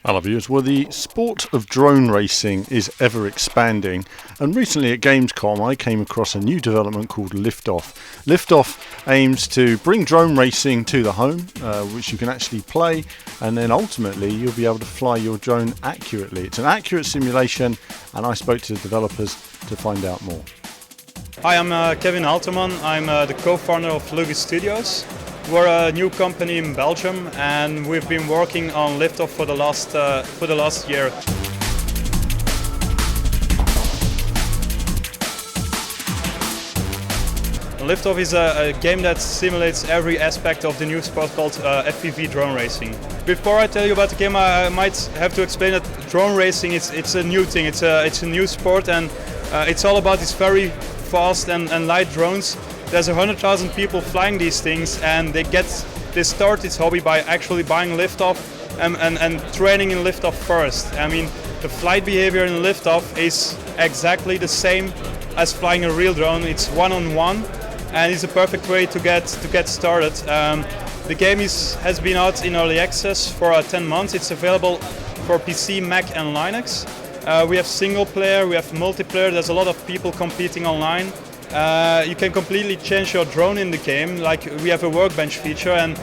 Hello viewers. Well, the sport of drone racing is ever expanding, and recently at Gamescom I came across a new development called Liftoff. Liftoff aims to bring drone racing to the home, which you can actually play, and then ultimately you'll be able to fly your drone accurately. It's an accurate simulation, and I spoke to the developers to find out more. Hi, I'm Kevin Halterman. I'm the co-founder of Lucas Studios. We're a new company in Belgium, and we've been working on Liftoff for the last year. Liftoff is a game that simulates every aspect of the new sport called FPV drone racing. Before I tell you about the game, I might have to explain that drone racing it's a new thing. It's a new sport, and it's all about these very fast and light drones. There's 100,000 people flying these things, and they start this hobby by actually buying Liftoff and training in Liftoff first. I mean, the flight behavior in Liftoff is exactly the same as flying a real drone. It's one-on-one, and it's a perfect way to get started. The game has been out in early access for 10 months. It's available for PC, Mac, and Linux. We have single player, we have multiplayer. There's a lot of people competing online. You can completely change your drone in the game. Like, we have a workbench feature, and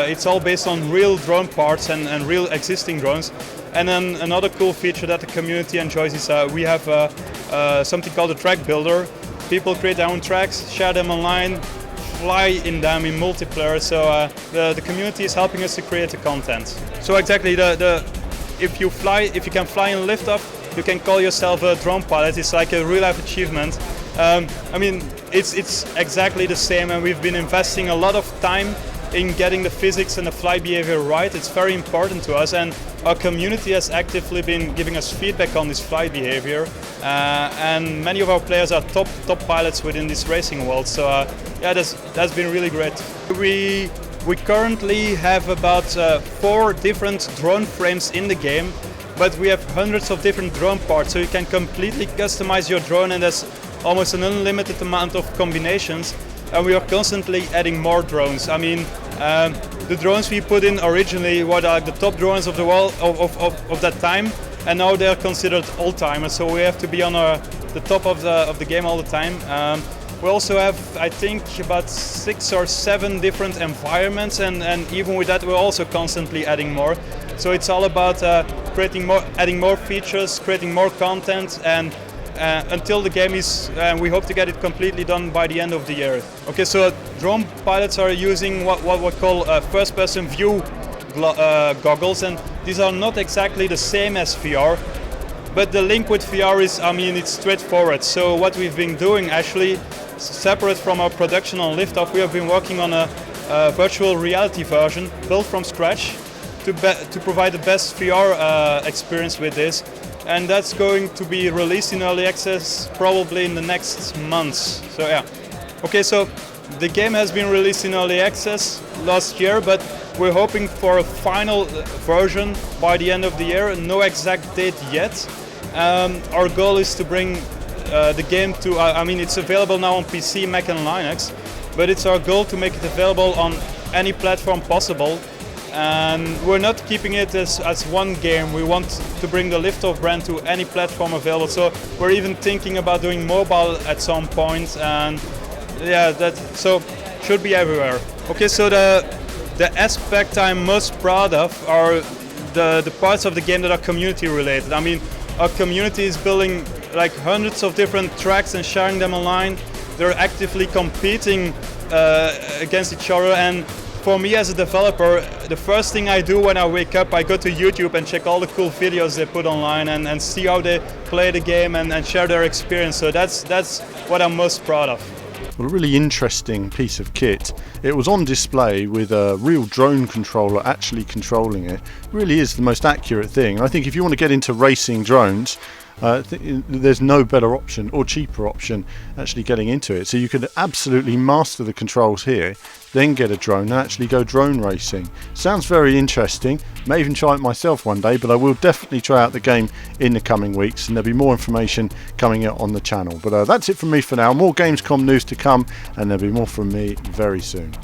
it's all based on real drone parts and real existing drones. And then another cool feature that the community enjoys is we have something called a track builder. People create their own tracks, share them online, fly in them in multiplayer. So the community is helping us to create the content. So exactly, if you can fly in Liftoff, you can call yourself a drone pilot. It's like a real life achievement. I mean, it's exactly the same, and we've been investing a lot of time in getting the physics and the flight behavior right. It's very important to us, and our community has actively been giving us feedback on this flight behavior. And many of our players are top pilots within this racing world. So yeah, that's been really great. We currently have about 4 different drone frames in the game, but we have hundreds of different drone parts, so you can completely customize your drone, and there's almost an unlimited amount of combinations, and we are constantly adding more drones. I mean, the drones we put in originally were like the top drones of the world of that time, and now they are considered old-timers, so we have to be on the top of the game all the time. We also have, I think, about 6 or 7 different environments, and even with that we're also constantly adding more. So it's all about adding more features, creating more content, and until the game is, we hope to get it completely done by the end of the year. Okay, so drone pilots are using what we call first-person view goggles, and these are not exactly the same as VR, but the link with VR is, I mean, it's straightforward. So what we've been doing, actually, separate from our production on Liftoff, we have been working on a virtual reality version built from scratch to provide the best VR experience with this. And that's going to be released in early access probably in the next months. So yeah. Okay, so the game has been released in early access last year, but we're hoping for a final version by the end of the year. No exact date yet. Our goal is to bring the game to, I mean, it's available now on PC, Mac, and Linux, but it's our goal to make it available on any platform possible. And we're not keeping it as one game. We want to bring the Liftoff brand to any platform available. So we're even thinking about doing mobile at some point, and yeah, that so should be everywhere. Okay, so the aspect I'm most proud of are the parts of the game that are community related. I mean, our community is building like hundreds of different tracks and sharing them online. They're actively competing against each other, and for me as a developer, the first thing I do when I wake up, I go to YouTube and check all the cool videos they put online and see how they play the game and share their experience. So that's what I'm most proud of. Well, a really interesting piece of kit. It was on display with a real drone controller actually controlling it. It really is the most accurate thing. I think if you want to get into racing drones, there's no better option or cheaper option actually getting into it. So you could absolutely master the controls here, then get a drone and actually go drone racing. Sounds very interesting. May even try it myself one day, but I will definitely try out the game in the coming weeks, and there'll be more information coming out on the channel. But that's it from me for now. More Gamescom news to come, and there'll be more from me very soon.